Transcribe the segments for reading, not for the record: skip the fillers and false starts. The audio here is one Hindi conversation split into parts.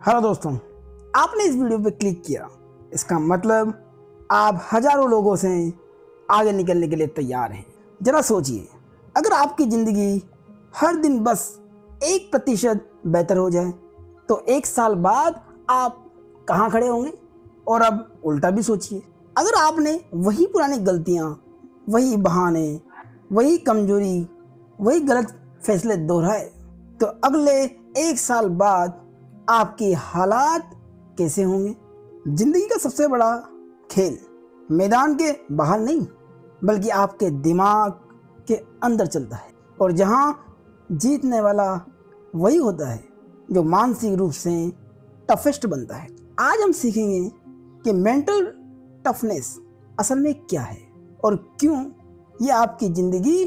हेलो दोस्तों, आपने इस वीडियो पे क्लिक किया, इसका मतलब आप हजारों लोगों से आगे निकलने के लिए तैयार हैं। जरा सोचिए, अगर आपकी ज़िंदगी हर दिन बस 1% बेहतर हो जाए तो 1 साल बाद आप कहाँ खड़े होंगे। और अब उल्टा भी सोचिए, अगर आपने वही पुरानी गलतियाँ, वही बहाने, वही कमजोरी, वही गलत फैसले दोहराए तो अगले 1 साल बाद आपके हालात कैसे होंगे। जिंदगी का सबसे बड़ा खेल मैदान के बाहर नहीं बल्कि आपके दिमाग के अंदर चलता है, और जहां जीतने वाला वही होता है जो मानसिक रूप से टफेस्ट बनता है। आज हम सीखेंगे कि मेंटल टफनेस असल में क्या है और क्यों ये आपकी ज़िंदगी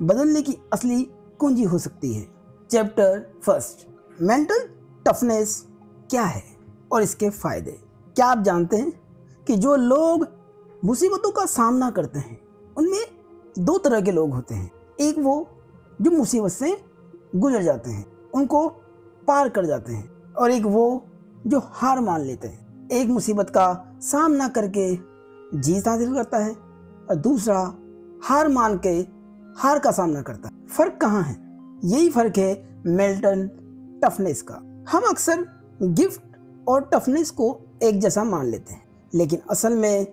बदलने की असली कुंजी हो सकती है। चैप्टर फर्स्ट, मेंटल टफनेस क्या है और इसके फायदे। क्या आप जानते हैं कि जो लोग मुसीबतों का सामना करते हैं उनमें 2 तरह के लोग होते हैं। एक वो जो मुसीबत से गुजर जाते हैं, उनको पार कर जाते हैं, और एक वो जो हार मान लेते हैं। एक मुसीबत का सामना करके जीत हासिल करता है और दूसरा हार मान के हार का सामना करता है। फर्क कहाँ है? यही फर्क है मेंटल टफनेस का। हम अक्सर गिफ्ट और टफनेस को एक जैसा मान लेते हैं, लेकिन असल में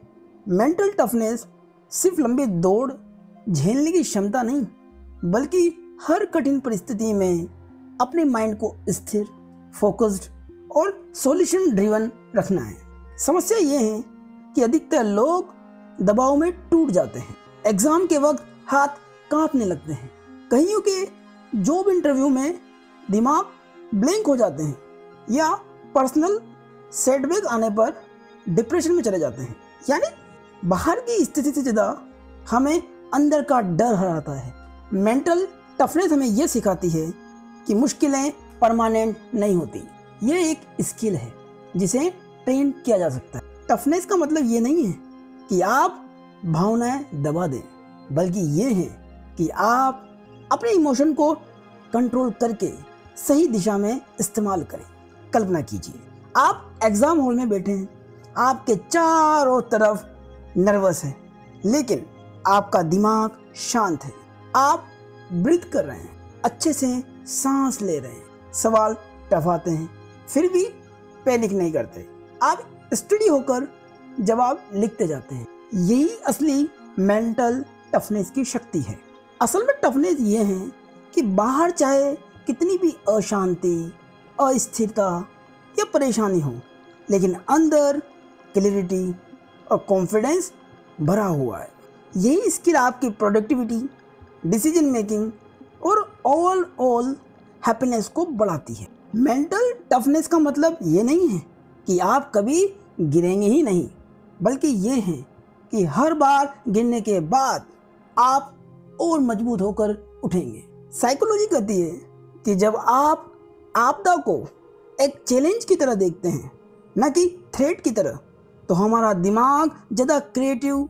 मेंटल टफनेस सिर्फ लंबी दौड़ झेलने की क्षमता नहीं बल्कि हर कठिन परिस्थिति में अपने माइंड को स्थिर, फोकस्ड और सॉल्यूशन ड्रिवन रखना है। समस्या ये है कि अधिकतर लोग दबाव में टूट जाते हैं। एग्जाम के वक्त हाथ कांपने लगते हैं, कईयों के जॉब इंटरव्यू में दिमाग ब्लैंक हो जाते हैं, या पर्सनल सेटबैक आने पर डिप्रेशन में चले जाते हैं। यानी बाहर की स्थिति से ज़्यादा हमें अंदर का डर हराता है। मेंटल टफनेस हमें यह सिखाती है कि मुश्किलें परमानेंट नहीं होती। ये एक स्किल है जिसे ट्रेन किया जा सकता है। टफनेस का मतलब ये नहीं है कि आप भावनाएं दबा दें, बल्कि ये है कि आप अपने इमोशन को कंट्रोल करके सही दिशा में इस्तेमाल करें। कल्पना कीजिए, आप एग्जाम हॉल में बैठे हैं, आपके चारों तरफ नर्वस है, लेकिन आपका दिमाग शांत है। आप ब्रीथ कर रहे हैं, अच्छे से सांस ले रहे हैं, सवाल टफ आते हैं, फिर भी पैनिक नहीं करते। आप स्टडी होकर जवाब लिखते जाते हैं। यही असली मेंटल टफनेस की शक्ति है। असल में टफनेस ये है कि बाहर चाहे कितनी भी अशांति, अस्थिरता या परेशानी हो, लेकिन अंदर क्लैरिटी और कॉन्फिडेंस भरा हुआ है। यही स्किल आपकी प्रोडक्टिविटी, डिसीजन मेकिंग और ओवरऑल हैप्पीनेस को बढ़ाती है। मेंटल टफनेस का मतलब ये नहीं है कि आप कभी गिरेंगे ही नहीं, बल्कि ये है कि हर बार गिरने के बाद आप और मजबूत होकर उठेंगे। साइकोलॉजी कहती है कि जब आप आपदा को एक चैलेंज की तरह देखते हैं, न कि थ्रेट की तरह, तो हमारा दिमाग ज़्यादा क्रिएटिव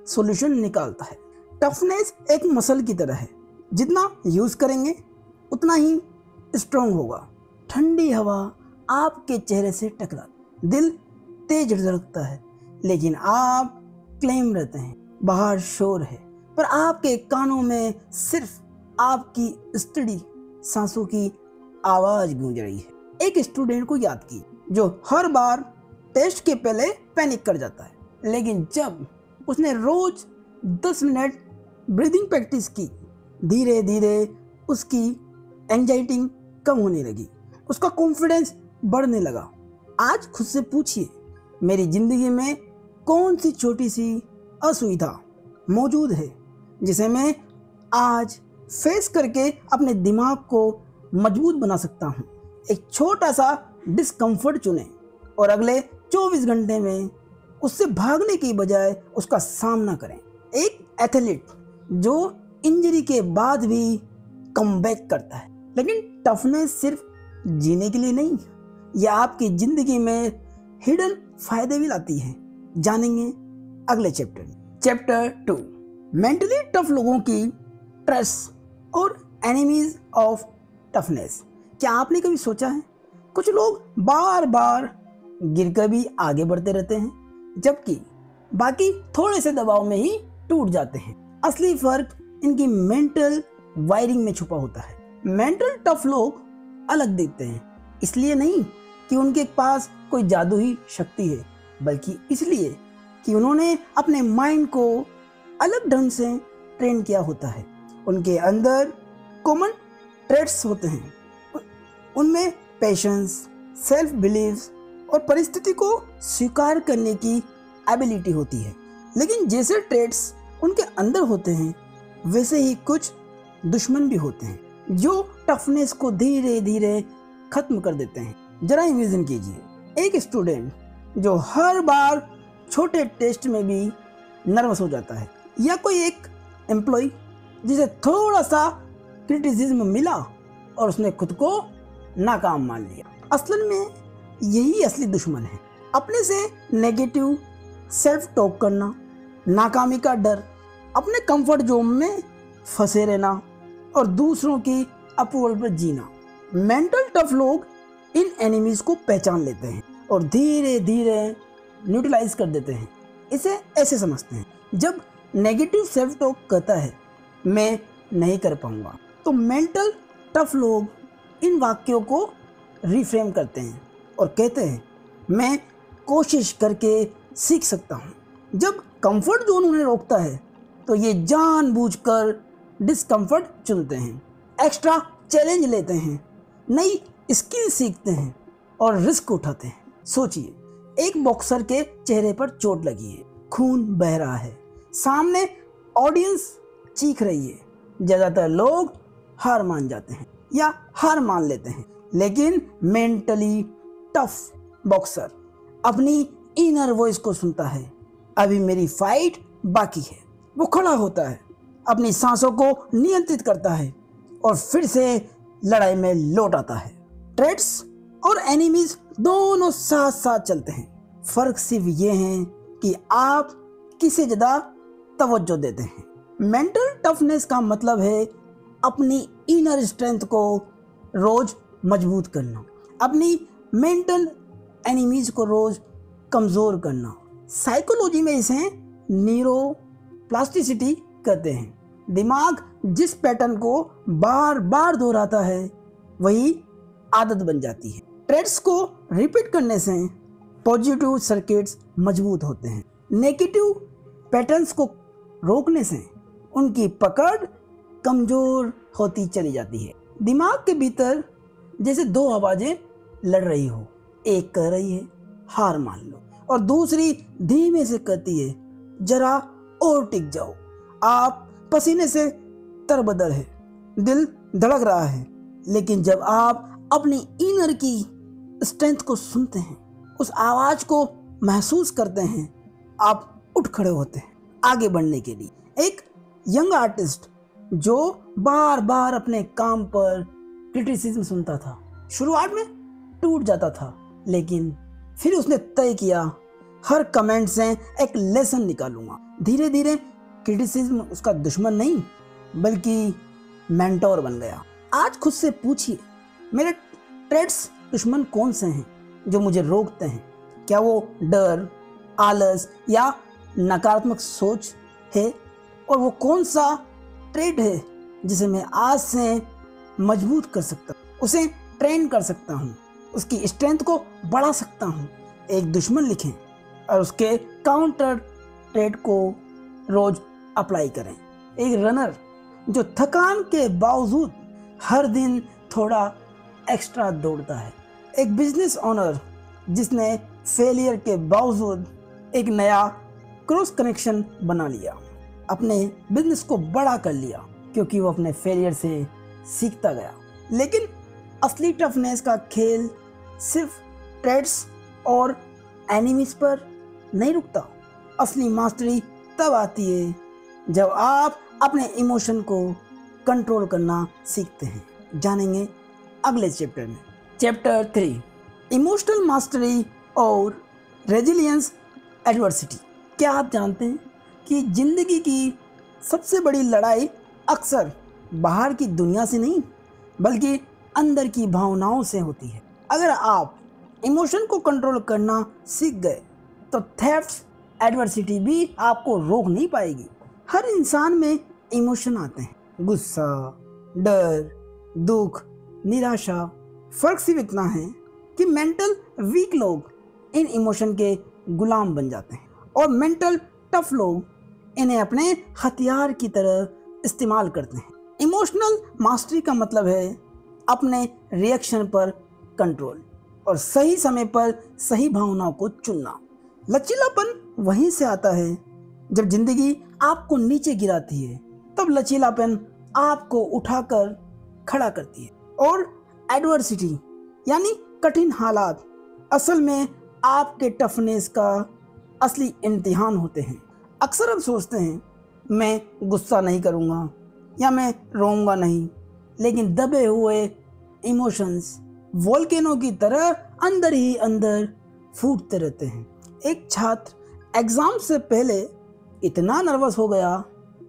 सॉल्यूशन निकालता है। टफनेस एक मसल की तरह है, जितना यूज़ करेंगे उतना ही स्ट्रॉन्ग होगा। ठंडी हवा आपके चेहरे से टकरा, दिल तेज धड़कता है, लेकिन आप क्लेम रहते हैं। बाहर शोर है, पर आपके कानों में सिर्फ आपकी स्टडी सांसों की आवाज़ गूंज रही है। एक स्टूडेंट को याद की जो हर बार टेस्ट के पहले पैनिक कर जाता है, लेकिन जब उसने रोज 10 मिनट ब्रीदिंग प्रैक्टिस की, धीरे धीरे उसकी एंजाइटी कम होने लगी, उसका कॉन्फिडेंस बढ़ने लगा। आज खुद से पूछिए, मेरी ज़िंदगी में कौन सी छोटी सी असुविधा मौजूद है जिसे मैं आज फेस करके अपने दिमाग को मजबूत बना सकता हूँ। एक छोटा सा डिस्कम्फर्ट चुनें और अगले 24 घंटे में उससे भागने की बजाय उसका सामना करें। एक एथलीट जो इंजरी के बाद भी कमबैक करता है। लेकिन टफनेस सिर्फ जीने के लिए नहीं, यह आपकी ज़िंदगी में हिडन फायदे भी लाती है। जानेंगे अगले चैप्टर 2, मेंटली टफ लोगों की ट्रस्ट और एनिमीज ऑफ टफनेस। क्या आपने कभी सोचा है कुछ लोग बार बार गिरकर भी आगे बढ़ते रहते हैं, जबकि बाकी थोड़े से दबाव में ही टूट जाते हैं। असली फर्क इनकी मेंटल वायरिंग में छुपा होता है। मेंटल टफ लोग अलग दिखते हैं, इसलिए नहीं कि उनके पास कोई जादुई शक्ति है, बल्कि इसलिए कि उन्होंने अपने माइंड को अलग ढंग से ट्रेन किया होता है। उनके अंदर कॉमन ट्रेट्स होते हैं, उनमें पेशेंस, सेल्फ बिलीफ और परिस्थिति को स्वीकार करने की एबिलिटी होती है। लेकिन जैसे ट्रेट्स उनके अंदर होते हैं, वैसे ही कुछ दुश्मन भी होते हैं जो टफनेस को धीरे धीरे खत्म कर देते हैं। जरा इमेजिन कीजिए, एक स्टूडेंट जो हर बार छोटे टेस्ट में भी नर्वस हो जाता है, या कोई एक एम्प्लॉय जिसे थोड़ा सा क्रिटिसिज्म मिला और उसने खुद को नाकाम मान लिया। असल में यही असली दुश्मन है। अपने से नेगेटिव सेल्फ टॉक करना, नाकामी का डर, अपने कंफर्ट जोन में फंसे रहना और दूसरों की अप्रूवल पर जीना। मेंटल टफ लोग इन एनिमीज को पहचान लेते हैं और धीरे धीरे न्यूट्रलाइज कर देते हैं। इसे ऐसे समझते हैं, जब नेगेटिव सेल्फ टॉक कहता है मैं नहीं कर पाऊंगा, तो मेंटल टफ लोग इन वाक्यों को रिफ्रेम करते हैं और कहते हैं मैं कोशिश करके सीख सकता हूँ। जब कंफर्ट जोन उन्हें रोकता है, तो ये जानबूझकर डिस्कम्फर्ट चुनते हैं, एक्स्ट्रा चैलेंज लेते हैं, नई स्किल सीखते हैं और रिस्क उठाते हैं। सोचिए, एक बॉक्सर के चेहरे पर चोट लगी है, खून बह रहा है, सामने ऑडियंस चीख रही है। ज़्यादातर लोग हार मान जाते हैं या हार मान लेते हैं, लेकिन मेंटली टफ बॉक्सर अपनी इनर वॉइस को सुनता है। अभी मेरी फाइट बाकी है। वो खड़ा होता है, अपनी सांसों को नियंत्रित करता है और फिर से लड़ाई में लौट आता है। ट्रेट्स और एनिमीज दोनों साथ साथ चलते हैं। फर्क सिर्फ ये है कि आप किसे ज़्यादा तवज्जो देते हैं। मेंटल टफनेस का मतलब है अपनी इनर स्ट्रेंथ को रोज मजबूत करना, अपनी मेंटल एनिमीज को रोज कमज़ोर करना। साइकोलॉजी में इसे न्यूरोप्लास्टिसिटी कहते हैं। दिमाग जिस पैटर्न को बार बार दोहराता है, वही आदत बन जाती है। ट्रेट्स को रिपीट करने से पॉजिटिव सर्किट्स मजबूत होते हैं, नेगेटिव पैटर्न्स को रोकने से उनकी पकड़ कमज़ोर होती चली जाती है। दिमाग के भीतर जैसे दो आवाज़ें लड़ रही हो, एक कह रही है हार मान लो और दूसरी धीमे से कहती है जरा और टिक जाओ। आप पसीने से तरबदर है, दिल धड़क रहा है, लेकिन जब आप अपनी इनर की स्ट्रेंथ को सुनते हैं, उस आवाज़ को महसूस करते हैं, आप उठ खड़े होते हैं आगे बढ़ने के लिए। एक यंग आर्टिस्ट जो बार बार अपने काम पर क्रिटिसिज्म सुनता था, शुरुआत में टूट जाता था, लेकिन फिर उसने तय किया हर कमेंट से एक लेसन निकालूंगा। धीरे धीरे क्रिटिसिज्म उसका दुश्मन नहीं बल्कि मेंटोर बन गया। आज खुद से पूछिए, मेरे ट्रेट्स दुश्मन कौन से हैं जो मुझे रोकते हैं? क्या वो डर, आलस या नकारात्मक सोच है? और वो कौन सा ट्रेट है जिसे मैं आज से मजबूत कर सकता हूँ, उसे ट्रेन कर सकता हूँ, उसकी स्ट्रेंथ को बढ़ा सकता हूँ? एक दुश्मन लिखें और उसके काउंटर ट्रेट को रोज अप्लाई करें। एक रनर जो थकान के बावजूद हर दिन थोड़ा एक्स्ट्रा दौड़ता है। एक बिजनेस ओनर जिसने फेलियर के बावजूद एक नया क्रॉस कनेक्शन बना लिया, अपने बिजनेस को बड़ा कर लिया क्योंकि वो अपने फेलियर से सीखता गया। लेकिन असली टफनेस का खेल सिर्फ ट्रेट्स और एनिमीज पर नहीं रुकता। असली मास्टरी तब आती है जब आप अपने इमोशन को कंट्रोल करना सीखते हैं। जानेंगे अगले चैप्टर में। चैप्टर 3, इमोशनल मास्टरी और रेजिलियंस एडवर्सिटी। क्या आप जानते हैं कि ज़िंदगी की सबसे बड़ी लड़ाई अक्सर बाहर की दुनिया से नहीं बल्कि अंदर की भावनाओं से होती है। अगर आप इमोशन को कंट्रोल करना सीख गए तो थेफ्ट एडवर्सिटी भी आपको रोक नहीं पाएगी। हर इंसान में इमोशन आते हैं, गुस्सा, डर, दुख, निराशा। फर्क सिर्फ इतना है कि मेंटल वीक लोग इन इमोशन के गुलाम बन जाते हैं और मेंटल टफ लोग इन्हें अपने हथियार की तरह इस्तेमाल करते हैं। इमोशनल मास्टरी का मतलब है अपने रिएक्शन पर कंट्रोल और सही समय पर सही भावनाओं को चुनना। लचीलापन वहीं से आता है जब जिंदगी आपको नीचे गिराती है, तब लचीलापन आपको उठाकर खड़ा करती है। और एडवर्सिटी यानी कठिन हालात असल में आपके टफनेस का असली इम्तिहान होते हैं। अक्सर हम सोचते हैं मैं गुस्सा नहीं करूँगा या मैं रोऊंगा नहीं, लेकिन दबे हुए इमोशंस वोल्केनो की तरह अंदर ही अंदर फूटते रहते हैं। एक छात्र एग्ज़ाम से पहले इतना नर्वस हो गया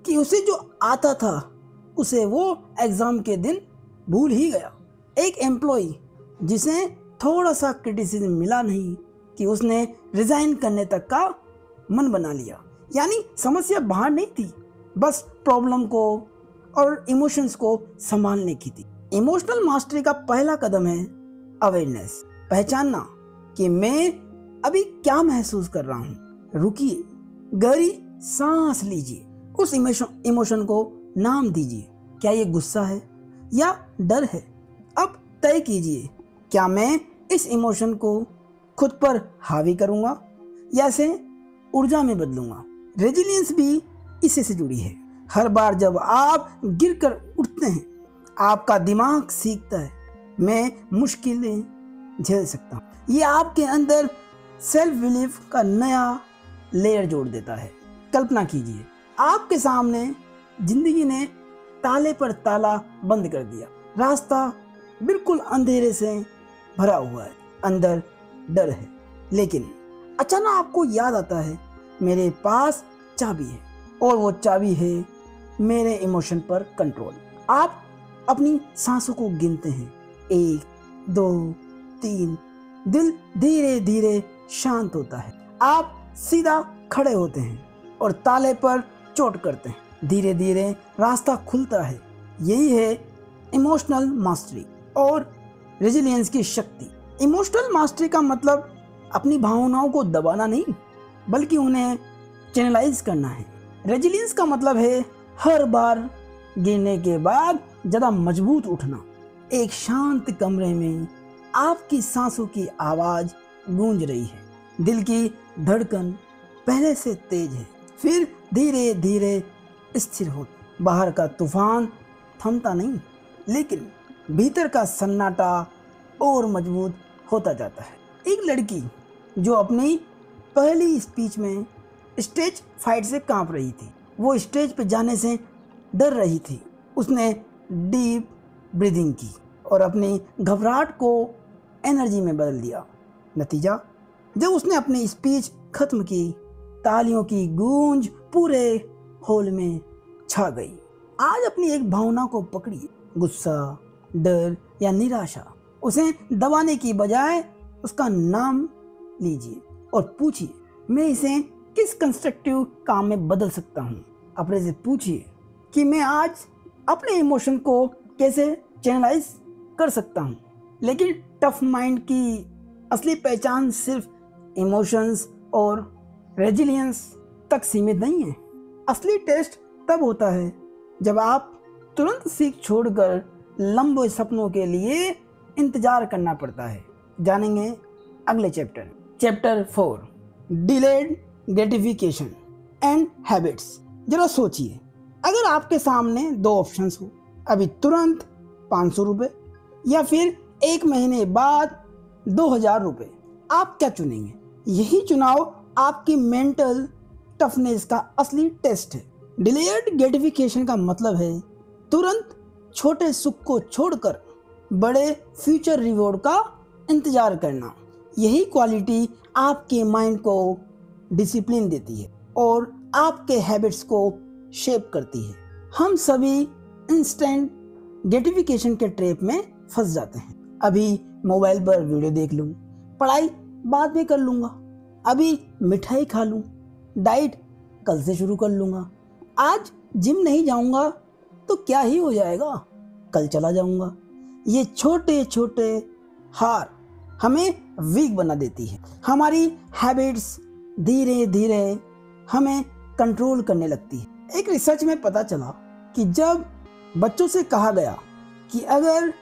कि उसे जो आता था उसे वो एग्ज़ाम के दिन भूल ही गया। एक एम्प्लॉय जिसे थोड़ा सा क्रिटिसिज्म मिला नहीं कि उसने रिज़ाइन करने तक का मन बना लिया। यानी समस्या बाहर नहीं थी, बस प्रॉब्लम को और इमोशंस को संभालने की थी। इमोशनल मास्टरी का पहला कदम है अवेयरनेस, पहचानना कि मैं अभी क्या महसूस कर रहा हूँ। रुकिए, गहरी सांस लीजिए, उस इमोशन को नाम दीजिए। क्या ये गुस्सा है या डर है? अब तय कीजिए, क्या मैं इस इमोशन को खुद पर हावी करूँगा या इसे ऊर्जा में बदलूँगा। रेजिलियंस भी इसी से जुड़ी है। हर बार जब आप गिरकर उठते हैं, आपका दिमाग सीखता है मैं मुश्किलें झेल सकता हूँ। ये आपके अंदर सेल्फ बिलीफ का नया लेयर जोड़ देता है। कल्पना कीजिए, आपके सामने जिंदगी ने ताले पर ताला बंद कर दिया, रास्ता बिल्कुल अंधेरे से भरा हुआ है, अंदर डर है, लेकिन अचानक आपको याद आता है मेरे पास चाबी है और वो चाबी है मेरे इमोशन पर कंट्रोल। आप अपनी सांसों को गिनते हैं, 1 2 3। दिल धीरे धीरे शांत होता है। आप सीधा खड़े होते हैं और ताले पर चोट करते हैं। धीरे धीरे रास्ता खुलता है। यही है इमोशनल मास्टरी और रेजिलियंस की शक्ति। इमोशनल मास्टरी का मतलब अपनी भावनाओं को दबाना नहीं, बल्कि उन्हें चैनलाइज करना है। रेजिलियंस का मतलब है हर बार गिरने के बाद ज़्यादा मजबूत उठना। एक शांत कमरे में आपकी सांसों की आवाज़ गूंज रही है, दिल की धड़कन पहले से तेज है, फिर धीरे धीरे स्थिर हो। बाहर का तूफान थमता नहीं, लेकिन भीतर का सन्नाटा और मजबूत होता जाता है। एक लड़की जो अपनी पहली स्पीच में स्टेज फाइट से कांप रही थी, वो स्टेज पर जाने से डर रही थी। उसने डीप ब्रीदिंग की और अपनी घबराहट को एनर्जी में बदल दिया। नतीजा, जब उसने अपनी स्पीच खत्म की, तालियों की गूंज पूरे हॉल में छा गई। आज अपनी एक भावना को पकड़िए, गुस्सा, डर या निराशा। उसे दबाने की बजाय उसका नाम लीजिए और पूछिए मैं इसे किस कंस्ट्रक्टिव काम में बदल सकता हूँ। अपने से पूछिए कि मैं आज अपने इमोशन को कैसे चैनलाइज कर सकता हूँ। लेकिन टफ माइंड की असली पहचान सिर्फ इमोशंस और रेजिलियंस तक सीमित नहीं है। असली टेस्ट तब होता है जब आप तुरंत सीख छोड़कर लंबे सपनों के लिए इंतजार करना पड़ता है। जानेंगे अगले chapter 4, delayed gratification and habits. जरा सोचिए, अगर आपके सामने 2 ऑप्शंस हो, अभी तुरंत 500 रुपये या फिर 1 महीने बाद 2000 रुपये, आप क्या चुनेंगे? यही चुनाव आपकी मेंटल टफनेस का असली टेस्ट है। डिलेड ग्रेटिफिकेशन का मतलब है तुरंत छोटे सुख को छोड़कर बड़े फ्यूचर रिवॉर्ड का इंतजार करना। यही क्वालिटी आपके माइंड को डिसिप्लिन देती है और आपके हैबिट्स को शेप करती है। हम सभी इंस्टेंट ग्रेटिफिकेशन के ट्रैप में फंस जाते हैं। अभी मोबाइल पर वीडियो देख लूँ, पढ़ाई बाद में कर लूँगा, अभी मिठाई खा लूँ, डाइट कल से शुरू कर लूँगा, आज जिम नहीं जाऊँगा तो क्या ही हो जाएगा, कल चला जाऊँगा। ये छोटे छोटे हार हमें वीक बना देती है। हमारी हैबिट्स धीरे धीरे हमें कंट्रोल करने लगती है। एक रिसर्च में पता चला कि जब बच्चों से कहा गया कि अगर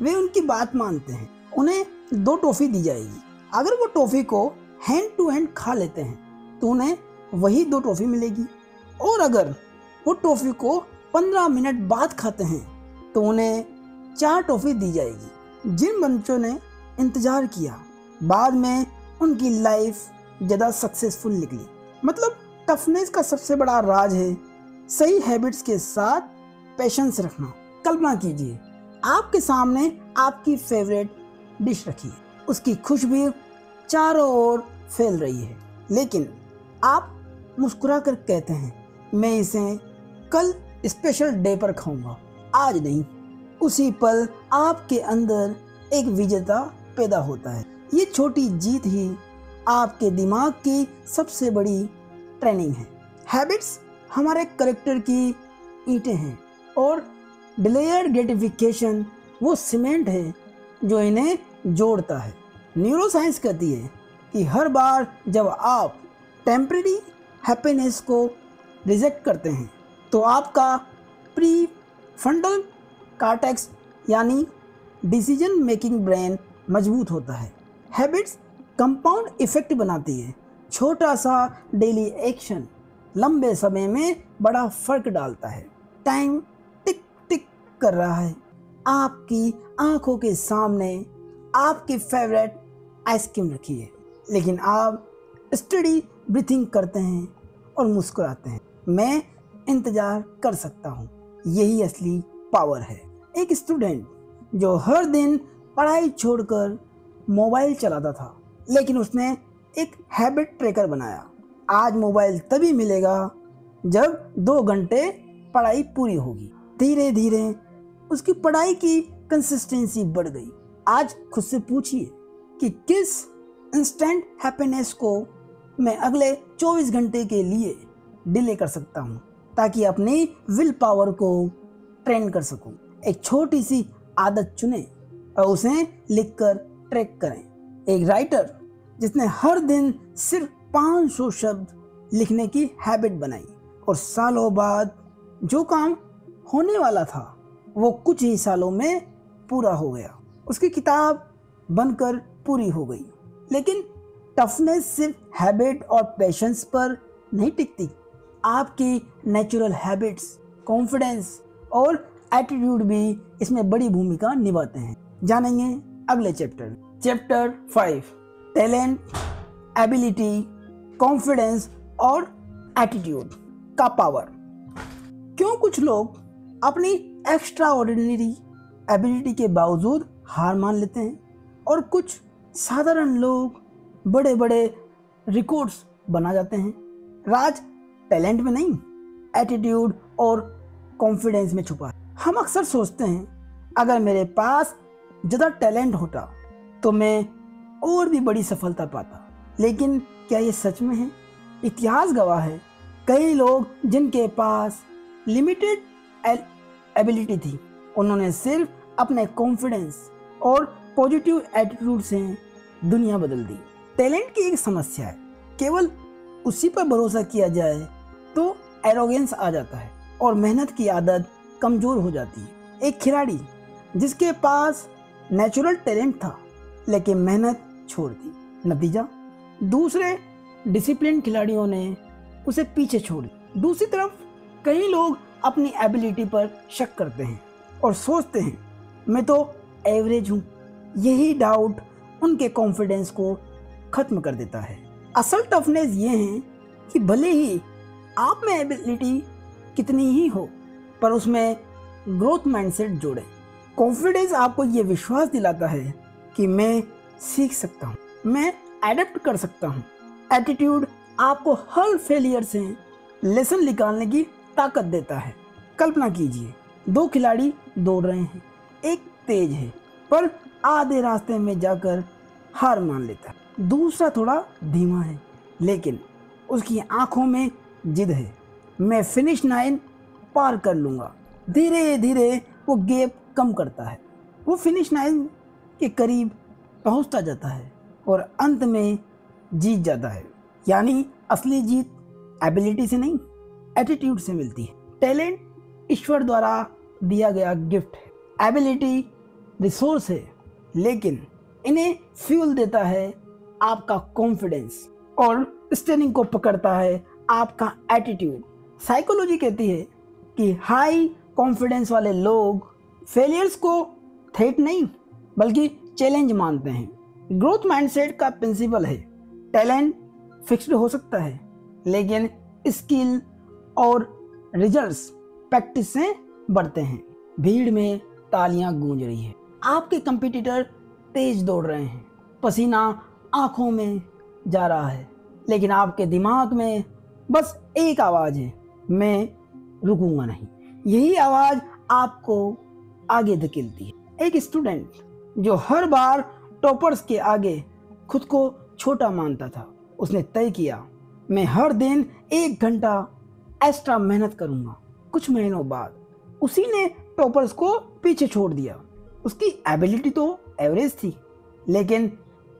वे उनकी बात मानते हैं उन्हें 2 टॉफ़ी दी जाएगी, अगर वो टॉफ़ी को हैंड टू हैंड खा लेते हैं तो उन्हें वही 2 टॉफ़ी मिलेगी, और अगर वो टॉफ़ी को 15 मिनट बाद खाते हैं तो उन्हें 4 टॉफ़ी दी जाएगी। जिन बच्चों ने इंतज़ार किया बाद में उनकी लाइफ ज़्यादा सक्सेसफुल निकली। मतलब टफनेस का सबसे बड़ा राज है सही हैबिट्स के साथ पेशेंस रखना। कल्पना कीजिए आपके सामने आपकी फेवरेट डिश रखी है, उसकी खुशबू चारों ओर फैल रही है, लेकिन आप मुस्कुरा कर कहते हैं मैं इसे कल स्पेशल डे पर खाऊंगा, आज नहीं। उसी पल आपके अंदर एक विजेता पैदा होता है। ये छोटी जीत ही आपके दिमाग की सबसे बड़ी ट्रेनिंग है। हैबिट्स हमारे करेक्टर की ईंटें हैं और डिलेयर्ड ग्रेटिफिकेशन वो सीमेंट है जो इन्हें जोड़ता है। न्यूरोसाइंस कहती है कि हर बार जब आप टेम्परेरी हैप्पीनेस को रिजेक्ट करते हैं तो आपका प्रीफ्रंटल कॉर्टेक्स यानी डिसीजन मेकिंग ब्रेन मजबूत होता है। हैबिट्स कंपाउंड इफेक्ट बनाती है। छोटा सा डेली एक्शन लंबे समय में बड़ा फर्क डालता है। टाइम टिक टिक कर रहा है, आपकी आंखों के सामने आपकी फेवरेट आइसक्रीम रखी है, लेकिन आप स्टडी ब्रीथिंग करते हैं और मुस्कुराते हैं। मैं इंतज़ार कर सकता हूँ, यही असली पावर है। एक स्टूडेंट जो हर दिन पढ़ाई छोड़कर मोबाइल चलाता था, लेकिन उसने एक हैबिट ट्रैकर बनाया। आज मोबाइल तभी मिलेगा जब 2 घंटे पढ़ाई पूरी होगी। धीरे धीरे उसकी पढ़ाई की कंसिस्टेंसी बढ़ गई। आज खुद से पूछिए कि किस इंस्टेंट हैप्पीनेस को मैं अगले 24 घंटे के लिए डिले कर सकता हूँ ताकि अपनी विल पावर को ट्रेन कर सकूँ। एक छोटी सी आदत चुनें और उसे लिखकर ट्रैक करें। एक राइटर जिसने हर दिन सिर्फ 500 शब्द लिखने की हैबिट बनाई और सालों बाद जो काम होने वाला था वो कुछ ही सालों में पूरा हो गया। उसकी किताब बनकर पूरी हो गई। लेकिन टफनेस सिर्फ हैबिट और पेशेंस पर नहीं टिकती। आपकी नेचुरल हैबिट्स, कॉन्फिडेंस और एटीट्यूड भी इसमें बड़ी भूमिका निभाते हैं। जानेंगे अगले चैप्टर 5 टैलेंट, एबिलिटी, कॉन्फिडेंस और एटीट्यूड का पावर। क्यों कुछ लोग अपनी एक्स्ट्रा ऑर्डिनरी एबिलिटी के बावजूद हार मान लेते हैं और कुछ साधारण लोग बड़े बड़े रिकॉर्ड्स बना जाते हैं। राज टैलेंट में नहीं, एटीट्यूड और कॉन्फिडेंस में छुपा है। हम अक्सर सोचते हैं अगर मेरे पास ज़्यादा टैलेंट होता तो मैं और भी बड़ी सफलता पाता, लेकिन क्या ये सच में है? इतिहास गवाह है कई लोग जिनके पास लिमिटेड एबिलिटी थी, उन्होंने सिर्फ अपने कॉन्फिडेंस और पॉजिटिव एटीट्यूड से दुनिया बदल दी। टैलेंट की एक समस्या है, केवल उसी पर भरोसा किया जाए तो एरोगेंस आ जाता है और मेहनत की आदत कमज़ोर हो जाती है। एक खिलाड़ी जिसके पास नेचुरल टैलेंट था लेकिन मेहनत छोड़ दी, नतीजा दूसरे डिसिप्लिन खिलाड़ियों ने उसे पीछे छोड़ दिया। दूसरी तरफ कई लोग अपनी एबिलिटी पर शक करते हैं और सोचते हैं मैं तो एवरेज हूँ। यही डाउट उनके कॉन्फिडेंस को ख़त्म कर देता है। असल टफनेस ये है कि भले ही आप में एबिलिटी कितनी ही हो पर उसमें ग्रोथ माइंडसेट जोड़ें। कॉन्फिडेंस आपको ये विश्वास दिलाता है कि मैं सीख सकता हूँ, मैं एडेप्ट कर सकता हूँ। एटीट्यूड आपको हर फेलियर से लेसन निकालने की ताकत देता है। कल्पना कीजिए 2 खिलाड़ी दौड़ रहे हैं, एक तेज है पर आधे रास्ते में जाकर हार मान लेता है। दूसरा थोड़ा धीमा है, लेकिन उसकी आंखों में जिद है, मैं फिनिश लाइन पार कर लूँगा। धीरे धीरे वो गैप कम करता है, वो फिनिश लाइन के करीब पहुंचता जाता है और अंत में जीत जाता है। यानी असली जीत एबिलिटी से नहीं, एटीट्यूड से मिलती है। टैलेंट ईश्वर द्वारा दिया गया गिफ्ट है, एबिलिटी रिसोर्स है, लेकिन इन्हें फ्यूल देता है आपका कॉन्फिडेंस और स्टेयरिंग को पकड़ता है आपका एटीट्यूड। साइकोलॉजी कहती है कि हाई कॉन्फिडेंस वाले लोग फेलियर्स को थ्रेट नहीं बल्कि चैलेंज मानते हैं। ग्रोथ माइंडसेट का प्रिंसिपल है, टैलेंट फिक्स्ड हो सकता है, लेकिन स्किल और रिजल्ट्स प्रैक्टिस से बढ़ते हैं। भीड़ में तालियां गूंज रही है, आपके कंपटीटर तेज दौड़ रहे हैं, पसीना आंखों में जा रहा है, लेकिन आपके दिमाग में बस एक आवाज़ है, मैं रुकूंगा नहीं। यही आवाज़ आपको आगे धकेलती है। एक स्टूडेंट जो हर बार टॉपर्स के आगे खुद को छोटा मानता था, उसने तय किया, मैं हर दिन 1 घंटा एक्स्ट्रा मेहनत करूंगा। कुछ महीनों बाद उसी ने टॉपर्स को पीछे छोड़ दिया। उसकी एबिलिटी तो एवरेज थी, लेकिन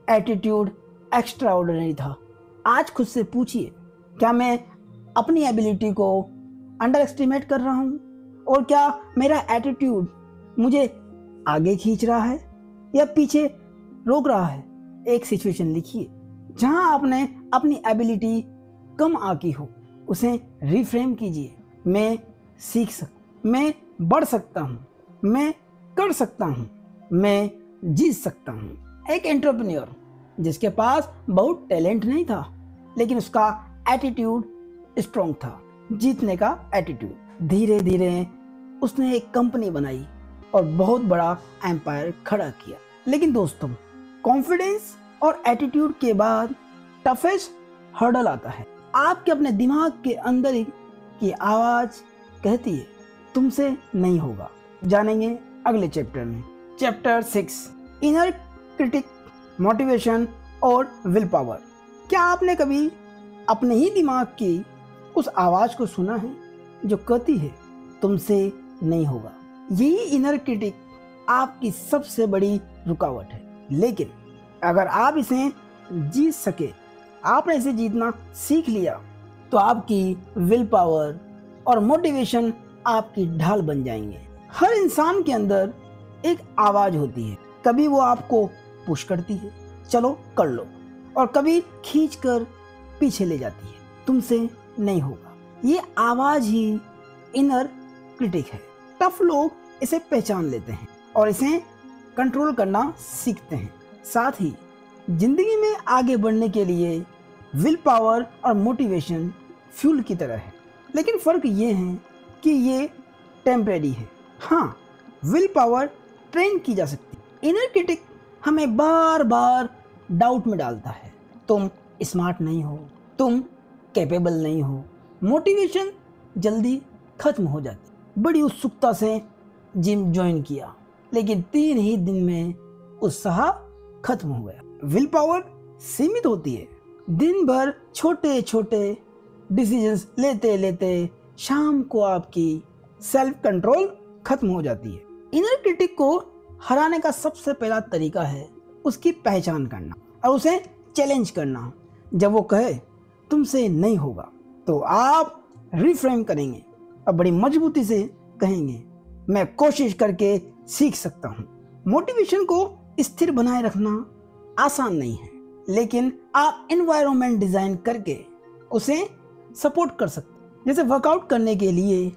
एटीट्यूड एक्स्ट्रा ऑर्डिनरी था। आज खुद से पूछिए, क्या मैं अपनी एबिलिटी को अंडर एस्टिमेट कर रहा हूँ, और क्या मेरा एटीट्यूड मुझे आगे खींच रहा है या पीछे रोक रहा है? एक सिचुएशन लिखिए जहां आपने अपनी एबिलिटी कम आंकी हो, उसे रिफ्रेम कीजिए। मैं बढ़ सकता हूँ, मैं कर सकता हूँ, मैं जीत सकता हूँ। एक एंटरप्रेन्योर जिसके पास बहुत टैलेंट नहीं था, लेकिन उसका एटीट्यूड स्ट्रॉन्ग था, जीतने का एटीट्यूड। धीरे धीरे उसने एक कंपनी बनाई और बहुत बड़ा एम्पायर खड़ा किया। लेकिन दोस्तों, कॉन्फिडेंस और एटीट्यूड के बाद टफेस्ट हर्डल आता है। आपके अपने दिमाग के अंदर की आवाज कहती है, तुमसे नहीं होगा। जानेंगे अगले चैप्टर में। चैप्टर 6, इनर क्रिटिक, मोटिवेशन और विल पावर। क्या आपने कभी अपने ही दिमाग की उस आवाज को सुना है जो कहती है तुमसे नहीं होगा? यही इनर क्रिटिक आपकी सबसे बड़ी रुकावट है। लेकिन अगर आप इसे जीत सके, आपने इसे जीतना सीख लिया, तो आपकी विल पावर और मोटिवेशन आपकी ढाल बन जाएंगे। हर इंसान के अंदर एक आवाज होती है, कभी वो आपको पुश करती है, चलो कर लो, और कभी खींच कर पीछे ले जाती है, तुमसे नहीं होगा। ये आवाज ही इनर क्रिटिक है। टफ लोग इसे पहचान लेते हैं और इसे कंट्रोल करना सीखते हैं। साथ ही जिंदगी में आगे बढ़ने के लिए विल पावर और मोटिवेशन फ्यूल की तरह है, लेकिन फर्क ये है कि ये टेम्परेरी है। हाँ, विल पावर ट्रेन की जा सकती है। इनर क्रिटिक हमें बार बार डाउट में डालता है, तुम स्मार्ट नहीं हो, तुम कैपेबल नहीं हो। मोटिवेशन जल्दी खत्म हो जाती। बड़ी उत्सुकता से जिम ज्वाइन किया, लेकिन 3 ही दिन में उत्साह खत्म हो गया। विल पावर सीमित होती है। दिन भर छोटे छोटे डिसीजंस लेते लेते शाम को आपकी सेल्फ कंट्रोल खत्म हो जाती है। इनर क्रिटिक को हराने का सबसे पहला तरीका है उसकी पहचान करना और उसे चैलेंज करना। जब वो कहे तुमसे नहीं होगा, तो आप रिफ्रेम करेंगे और बड़ी मजबूती से कहेंगे, मैं कोशिश करके सीख सकता हूँ। मोटिवेशन को स्थिर बनाए रखना आसान नहीं है, लेकिन आप एनवायरनमेंट डिजाइन करके उसे सपोर्ट कर सकते हैं। जैसे वर्कआउट करने के लिए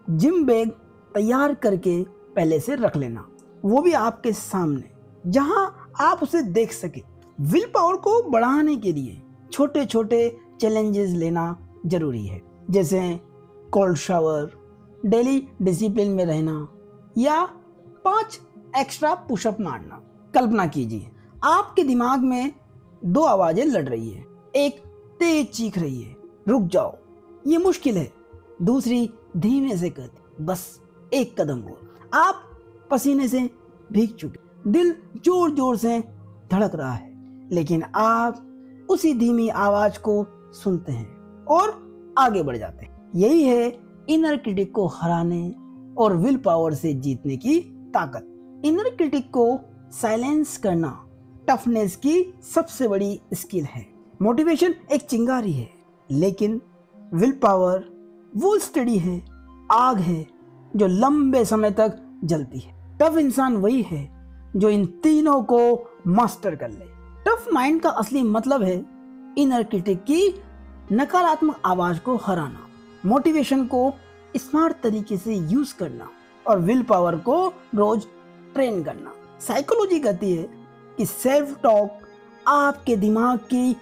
जिम बैग तैयार करके पहले से रख लेना, वो भी आपके सामने, जहां आप उसे देख सके। विल पावर को बढ़ाने के लिए छोटे छोटे चैलेंजेस लेना जरूरी है, जैसे कोल्ड शावर, डेली डिसिप्लिन में रहना या 5 एक्स्ट्रा पुशअप मारना। कल्पना कीजिए, आपके दिमाग में 2 आवाजें लड़ रही है। एक तेज चीख रही है, रुक जाओ ये मुश्किल है। दूसरी धीमे से कहती, बस 1 कदम और। आप पसीने से भीग चुके, दिल जोर जोर से धड़क रहा है, लेकिन आप उसी धीमी आवाज को सुनते हैं और आगे बढ़ जाते हैं। यही है इनर क्रिटिक को हराने और विल पावर से जीतने की ताकत। इनर क्रिटिक को साइलेंस करना टफनेस की सबसे बड़ी स्किल है। मोटिवेशन एक चिंगारी है, लेकिन विल पावर वो स्टडी है, आग है जो लंबे समय तक जलती है। टफ इंसान वही है जो इन तीनों को मास्टर कर ले। टफ माइंड का असली मतलब है इनर क्रिटिक की नकारात्मक आवाज को हराना, मोटिवेशन को स्मार्ट तरीके से यूज करना और विल पावर को रोज ट्रेन करना। साइकोलॉजी कहती है कि सेल्फ टॉक आपके दिमाग की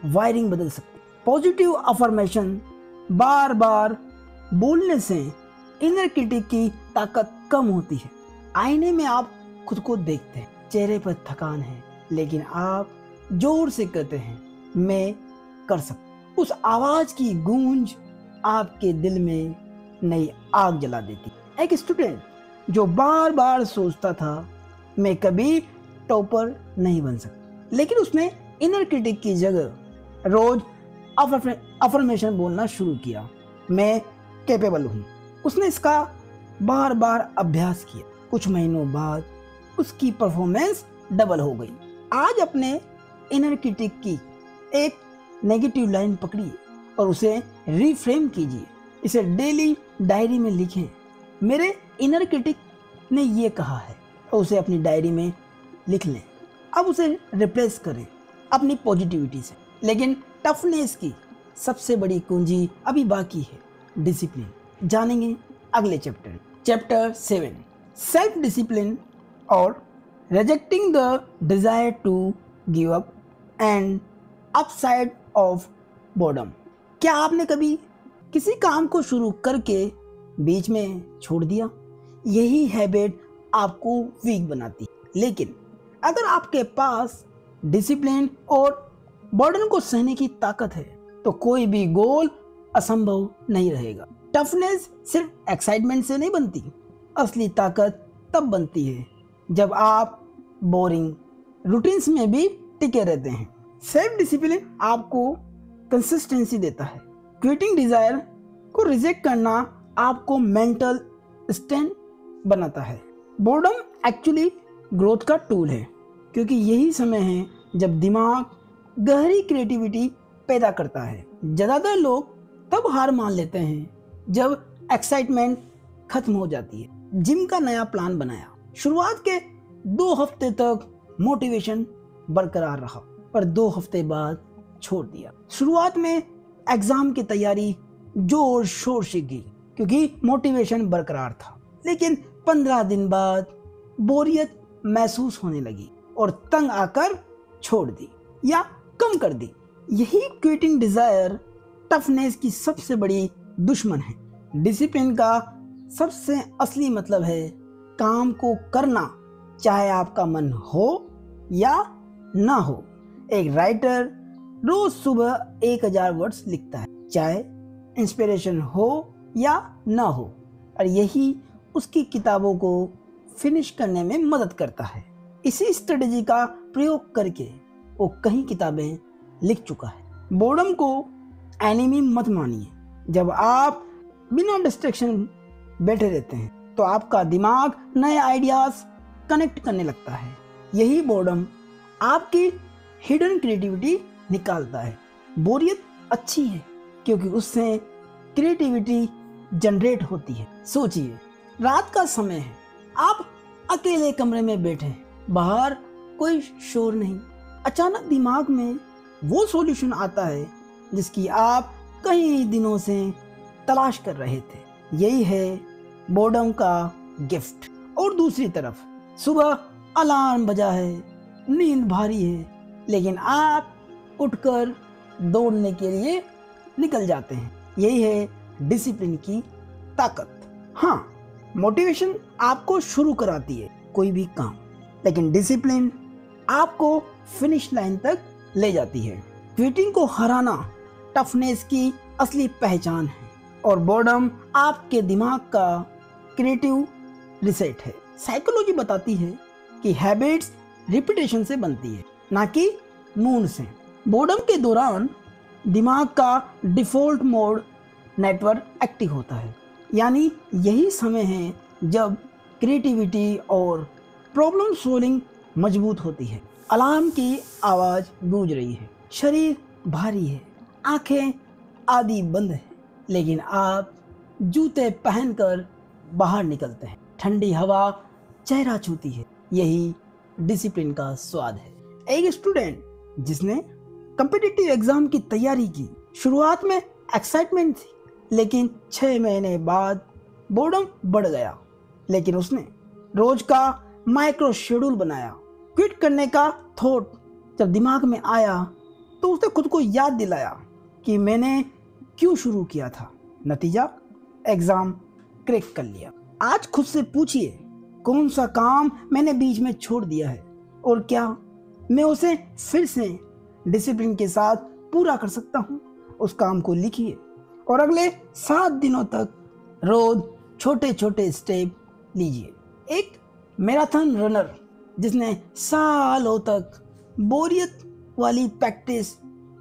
वायरिंग बदल सकती है। पॉजिटिव अफर्मेशन बार बार बोलने से इनर क्रिटिक की ताकत कम होती है। आईने में आप खुद को देखते हैं, चेहरे पर थकान है, लेकिन आप जोर से कहते हैं मैं कर सकता। उस आवाज की गूंज आपके दिल में नई आग जला देती। एक स्टूडेंट जो बार बार सोचता था मैं कभी टॉपर नहीं बन सकता, लेकिन उसने इनर क्रिटिक की जगह रोज अफर्मेशन बोलना शुरू किया, मैं कैपेबल हूँ। उसने इसका बार बार अभ्यास किया। कुछ महीनों बाद उसकी परफॉर्मेंस डबल हो गई। आज अपने इनर क्रिटिक की एक नेगेटिव लाइन पकड़िए और उसे रिफ्रेम कीजिए। इसे डेली डायरी में लिखें, मेरे इनर क्रिटिक ने ये कहा है, और उसे अपनी डायरी में लिख लें। अब उसे रिप्लेस करें अपनी पॉजिटिविटी से। लेकिन टफनेस की सबसे बड़ी कुंजी अभी बाकी है, डिसिप्लिन। जानेंगे अगले चैप्टर 7, सेल्फ डिसिप्लिन और rejecting the desire to give up and upside of boredom. क्या आपने कभी किसी काम को शुरू करके बीच में छोड़ दिया? यही हैबिट आपको वीक बनाती है। लेकिन अगर आपके पास डिसिप्लिन और बर्डन को सहने की ताकत है तो कोई भी गोल असंभव नहीं रहेगा। टफनेस सिर्फ एक्साइटमेंट से नहीं बनती, असली ताकत तब बनती है जब आप बोरिंग रूटीन्स में भी टिके रहते हैं। सेल्फ डिसिप्लिन आपको कंसिस्टेंसी देता है। क्विटिंग डिजायर को रिजेक्ट करना आपको मेंटल स्ट्रेंथ बनाता है। बोर्डम एक्चुअली ग्रोथ का टूल है, क्योंकि यही समय है जब दिमाग गहरी क्रिएटिविटी पैदा करता है। ज़्यादातर लोग तब हार मान लेते हैं जब एक्साइटमेंट खत्म हो जाती है। जिम का नया प्लान बनाया, शुरुआत के 2 हफ्ते तक मोटिवेशन बरकरार रहा, पर 2 हफ्ते बाद छोड़ दिया। शुरुआत में एग्जाम की तैयारी जोर शोर से की क्योंकि मोटिवेशन बरकरार था, लेकिन 15 दिन बाद बोरियत महसूस होने लगी और तंग आकर छोड़ दी या कम कर दी। यही क्विटिंग डिजायर टफनेस की सबसे बड़ी दुश्मन है। डिसिप्लिन का सबसे असली मतलब है काम को करना, चाहे आपका मन हो या ना हो। एक राइटर रोज सुबह 1000 वर्ड्स लिखता है, चाहे इंस्पिरेशन हो या ना हो, और यही उसकी किताबों को फिनिश करने में मदद करता है। इसी स्ट्रेटजी का प्रयोग करके वो कई किताबें लिख चुका है। बोर्डम को एनिमी मत मानिए। जब आप बिना डिस्ट्रैक्शन बैठे रहते हैं तो आपका दिमाग नए आइडियाज कनेक्ट करने लगता है। यही बोर्डम आपकी हिडन क्रिएटिविटी निकालता है। बोरियत अच्छी है क्योंकि उससे क्रिएटिविटी जनरेट होती है। सोचिए, रात का समय है, आप अकेले कमरे में बैठे, बाहर कोई शोर नहीं, अचानक दिमाग में वो सॉल्यूशन आता है जिसकी आप कई दिनों से तलाश कर रहे थे। यही है बोर्डम का गिफ्ट। और दूसरी तरफ सुबह अलार्म बजा है, नींद भारी है, लेकिन आप उठकर दौड़ने के लिए निकल जाते हैं। यही है डिसिप्लिन की ताकत। हाँ, मोटिवेशन आपको शुरू कराती है कोई भी काम, लेकिन डिसिप्लिन आपको फिनिश लाइन तक ले जाती है। क्विटिंग को हराना टफनेस की असली पहचान है और बोर्डम आपके दिमाग का क्रिएटिव रिसेट है। साइकोलॉजी बताती है कि हैबिट्स रिपीटेशन से बनती है, ना कि मूड से। बोर्डम के दौरान दिमाग का डिफ़ॉल्ट मोड नेटवर्क एक्टिव होता है, यानी यही समय है जब क्रिएटिविटी और प्रॉब्लम सॉल्विंग मजबूत होती है। अलार्म की आवाज़ गूंज रही है, शरीर भारी है, आंखें आधी बंद है, लेकिन आप जूते पहनकर बाहर निकलते हैं। ठंडी हवा चेहरा छूती है। यही डिसिप्लिन का स्वाद है। एक स्टूडेंट जिसने कॉम्पिटिटिव एग्जाम की तैयारी की, शुरुआत में एक्साइटमेंट थी, लेकिन 6 महीने बाद बोर्डम बढ़ गया। लेकिन उसने रोज का माइक्रो शेड्यूल बनाया। क्विट करने का थॉट जब दिमाग में आया तो उसने खुद को याद दिलाया कि मैंने क्यों शुरू किया था। नतीजा, एग्जाम क्रैक कर लिया। आज खुद से पूछिए, कौन सा काम मैंने बीच में छोड़ दिया है और क्या मैं उसे फिर से डिसिप्लिन के साथ पूरा कर सकता हूँ। उस काम को लिखिए और अगले 7 दिनों तक रोज छोटे छोटे स्टेप लीजिए। एक मैराथन रनर जिसने सालों तक बोरियत वाली प्रैक्टिस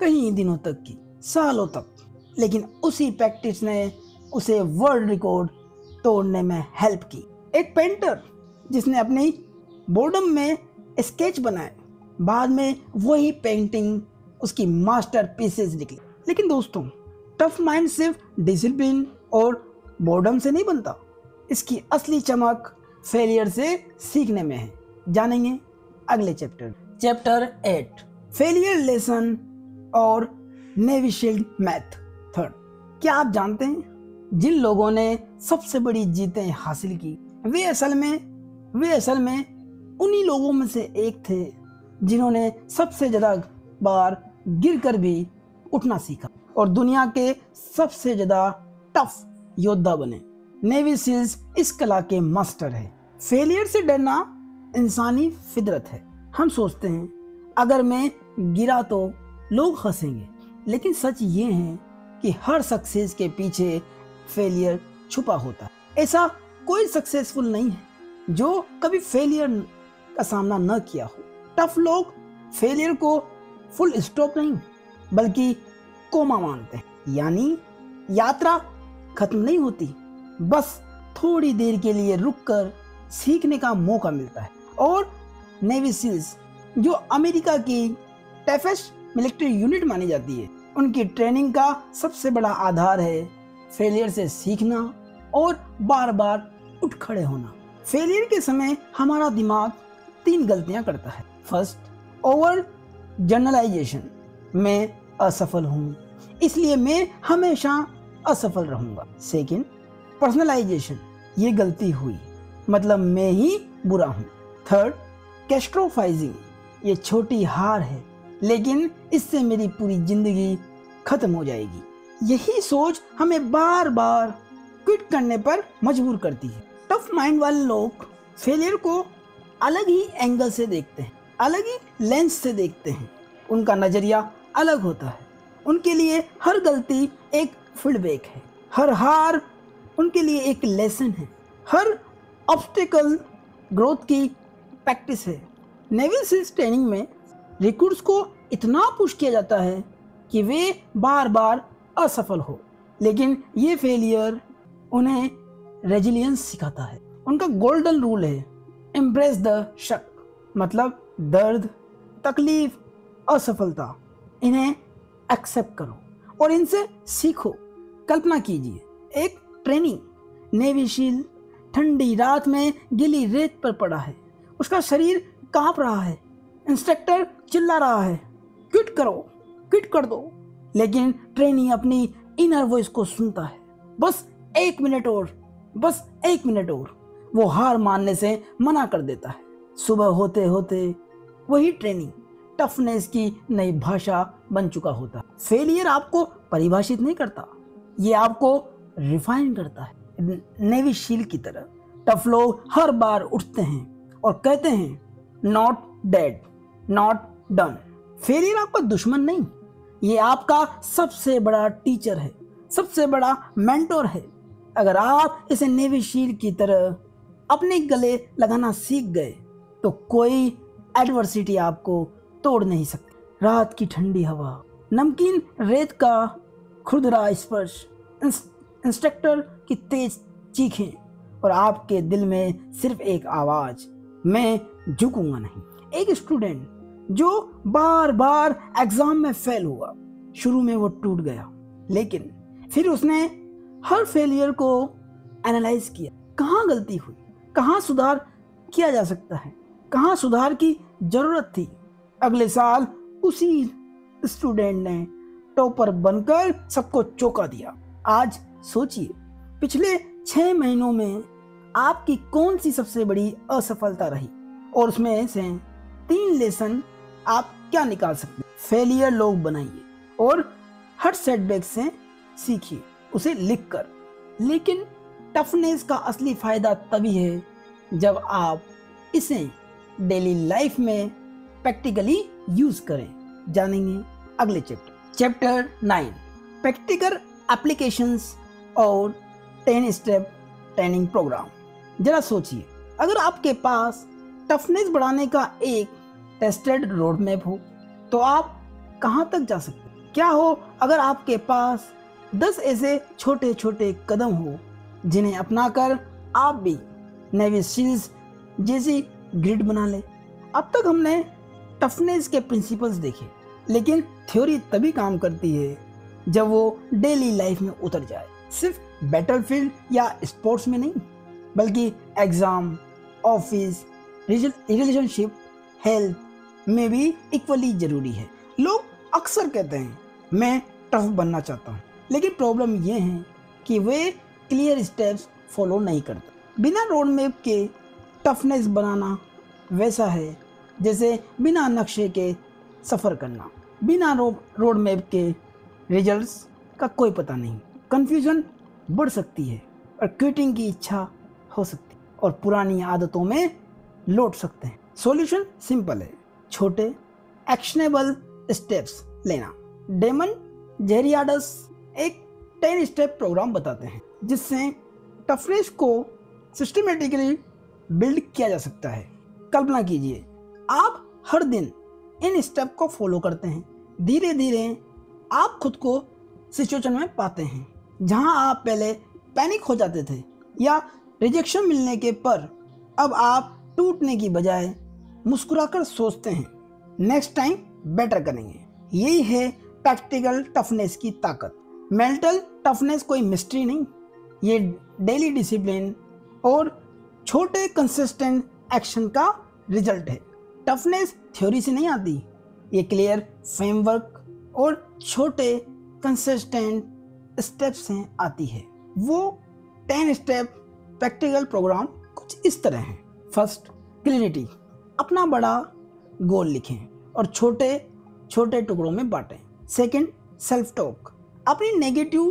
कई दिनों तक की, सालों तक, लेकिन उसी प्रैक्टिस ने उसे वर्ल्ड रिकॉर्ड तोड़ने में हेल्प की। एक पेंटर जिसने अपनी बोर्डम में स्केच बनाए, बाद में वही पेंटिंग उसकी मास्टरपीसेस निकली। लेकिन दोस्तों, टफ माइंड सिर्फ डिसिप्लिन और बोर्डम से नहीं बनता। इसकी असली चमक फेलियर से सीखने में है। जानेंगे अगले चैप्टर 8, फेलियर लेसन और नेवी शील्ड मैथ 3। क्या आप जानते हैं जिन लोगों ने सबसे बड़ी जीतें हासिल की, वे असल में उन्हीं लोगों में से एक थे जिन्होंने सबसे ज़्यादा बार गिरकर भी उठना सीखा और दुनिया के सबसे ज़्यादा टफ योद्धा बने। नेवी सील्स इस कला के मास्टर है। फेलियर से डरना इंसानी फितरत है। हम सोचते हैं अगर मैं गिरा तो लोग हंसेंगे, लेकिन सच ये है कि हर सक्सेस के पीछे फेलियर छुपा होता है। ऐसा कोई सक्सेसफुल नहीं है जो कभी फेलियर का सामना न किया हो। टफ लोग फेलियर को फुल स्टॉप नहीं बल्कि कोमा मानते हैं, यानी यात्रा खत्म नहीं होती, बस थोड़ी देर के लिए रुककर सीखने का मौका मिलता है। और नेवी सील्स जो अमेरिका की टफेस्ट मिलिट्री यूनिट मानी जाती है, उनकी ट्रेनिंग का सबसे बड़ा आधार है फेलियर से सीखना और बार बार उठ खड़े होना। फेलियर के समय हमारा दिमाग 3 गलतियां करता है। फर्स्ट, ओवर जनरलाइजेशन, मैं असफल हूँ इसलिए मैं हमेशा असफल रहूंगा। सेकंड, पर्सनलाइजेशन, ये गलती हुई मतलब मैं ही बुरा हूँ। थर्ड, कैस्ट्रोफाइजिंग, ये छोटी हार है लेकिन इससे मेरी पूरी जिंदगी खत्म हो जाएगी। यही सोच हमें बार बार क्विट करने पर मजबूर करती है। टफ माइंड वाले लोग फेलियर को अलग ही एंगल से देखते हैं, अलग ही लेंस से देखते हैं। उनका नजरिया अलग होता है। उनके लिए हर गलती एक फीडबैक है, हर हार उनके लिए एक लेसन है, हर ऑब्स्टेकल ग्रोथ की प्रैक्टिस है। नेवी सील्स ट्रेनिंग में रिक्रूट्स को इतना पुश किया जाता है कि वे बार बार असफल हो, लेकिन ये फेलियर उन्हें रेजिलियंस सिखाता है। उनका गोल्डन रूल है, एम्ब्रेस द शक, मतलब दर्द, तकलीफ, असफलता, इन्हें एक्सेप्ट करो और इनसे सीखो। कल्पना कीजिए, एक ट्रेनिंग नेवी शील ठंडी रात में गीली रेत पर पड़ा है, उसका शरीर कांप रहा है, इंस्ट्रक्टर चिल्ला रहा है, क्विट करो, क्विट कर दो, लेकिन ट्रेनी अपनी इनर वॉइस को सुनता है, बस 1 मिनट और, बस 1 मिनट और। वो हार मानने से मना कर देता है। सुबह होते होते वही ट्रेनिंग टफनेस की नई भाषा बन चुका होता है। फेलियर आपको परिभाषित नहीं करता, ये आपको रिफाइन करता है। नेवी शील की तरह टफ लोग हर बार उठते हैं और कहते हैं, not dead, not done. Failure आपका दुश्मन नहीं, ये आपका सबसे बड़ा टीचर है, सबसे बड़ा मेंटोर है। अगर आप इसे नेवी शील की तरह अपने गले लगाना सीख गए तो कोई एडवर्सिटी आपको तोड़ नहीं सकती। रात की ठंडी हवा, नमकीन रेत का खुरदरा स्पर्श, इंस्ट्रक्टर की तेज चीखें और आपके दिल में सिर्फ एक आवाज, मैं झुकूंगा नहीं। एक स्टूडेंट जो बार बार एग्जाम में फेल हुआ, शुरू में वो टूट गया, लेकिन फिर उसने हर फेलियर को एनालाइज किया। कहाँ गलती हुई, कहाँ सुधार किया जा सकता है, कहाँ सुधार की जरूरत थी। अगले साल उसी स्टूडेंट ने टॉपर बनकर सबको चौंका दिया। आज सोचिए, पिछले 6 महीनों में आपकी कौन सी सबसे बड़ी असफलता रही और उसमें से 3 लेसन आप क्या निकाल सकते हैं। फेलियर लॉग बनाइए और हर सेटबैक से सीखिए, उसे लिखकर। लेकिन टफनेस का असली फायदा तभी है जब आप इसे डेली लाइफ में प्रैक्टिकली यूज करें। जानेंगे अगले चैप्टर 9, प्रैक्टिकल एप्लीकेशंस और 10 स्टेप ट्रेनिंग प्रोग्राम। जरा सोचिए, अगर आपके पास टफनेस बढ़ाने का एक टेस्टेड रोड मैप हो तो आप कहाँ तक जा सकते हैं। क्या हो अगर आपके पास 10 ऐसे छोटे छोटे कदम हो जिन्हें अपनाकर आप भी नेवी सील्स जैसी ग्रिड बना ले। अब तक हमने टफनेस के प्रिंसिपल्स देखे, लेकिन थ्योरी तभी काम करती है जब वो डेली लाइफ में उतर जाए। सिर्फ बैटलफील्ड या स्पोर्ट्स में नहीं, बल्कि एग्जाम, ऑफिस, रिलेशनशिप, हेल्थ में भी इक्वली जरूरी है। लोग अक्सर कहते हैं मैं टफ बनना चाहता हूँ, लेकिन प्रॉब्लम ये है कि वे क्लियर स्टेप्स फॉलो नहीं करते। बिना रोड मैप के टफनेस बनाना वैसा है जैसे बिना नक्शे के सफ़र करना। बिना रोड मैप के रिजल्ट्स का कोई पता नहीं। कंफ्यूजन बढ़ सकती है और क्विटिंग की इच्छा हो सकती है और पुरानी आदतों में लौट सकते हैं। सॉल्यूशन सिंपल है, छोटे एक्शनेबल स्टेप्स लेना। डेमन जेरियाडस एक 10 स्टेप प्रोग्राम बताते हैं जिससे टफनेस को सिस्टमेटिकली बिल्ड किया जा सकता है। कल्पना कीजिए, आप हर दिन इन स्टेप को फॉलो करते हैं। धीरे धीरे आप खुद को सिचुएशन में पाते हैं जहां आप पहले पैनिक हो जाते थे या रिजेक्शन मिलने के पर अब आप टूटने की बजाय मुस्कुराकर सोचते हैं नेक्स्ट टाइम बेटर करेंगे। यही है प्रैक्टिकल टफनेस की ताकत। मेंटल टफनेस कोई मिस्ट्री नहीं, ये डेली डिसिप्लिन और छोटे कंसिस्टेंट एक्शन का रिजल्ट है। टफनेस थ्योरी से नहीं आती, ये क्लियर फ्रेमवर्क और छोटे कंसिस्टेंट स्टेप्स से आती है। वो 10 स्टेप प्रैक्टिकल प्रोग्राम कुछ इस तरह है। First, clarity. अपना बड़ा गोल लिखें और छोटे छोटे टुकड़ों में बांटें। Second, self talk. अपनी नेगेटिव